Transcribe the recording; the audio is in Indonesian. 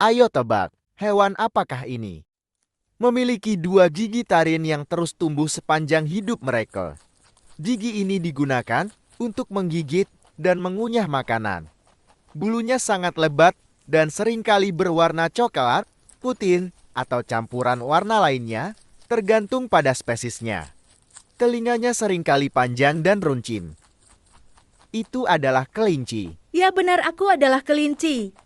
Ayo tebak, hewan apakah ini? Memiliki dua gigi taring yang terus tumbuh sepanjang hidup mereka. Gigi ini digunakan untuk menggigit dan mengunyah makanan. Bulunya sangat lebat dan seringkali berwarna coklat, putih, atau campuran warna lainnya, tergantung pada spesiesnya. Telinganya seringkali panjang dan runcing. Itu adalah kelinci. Ya benar, aku adalah kelinci.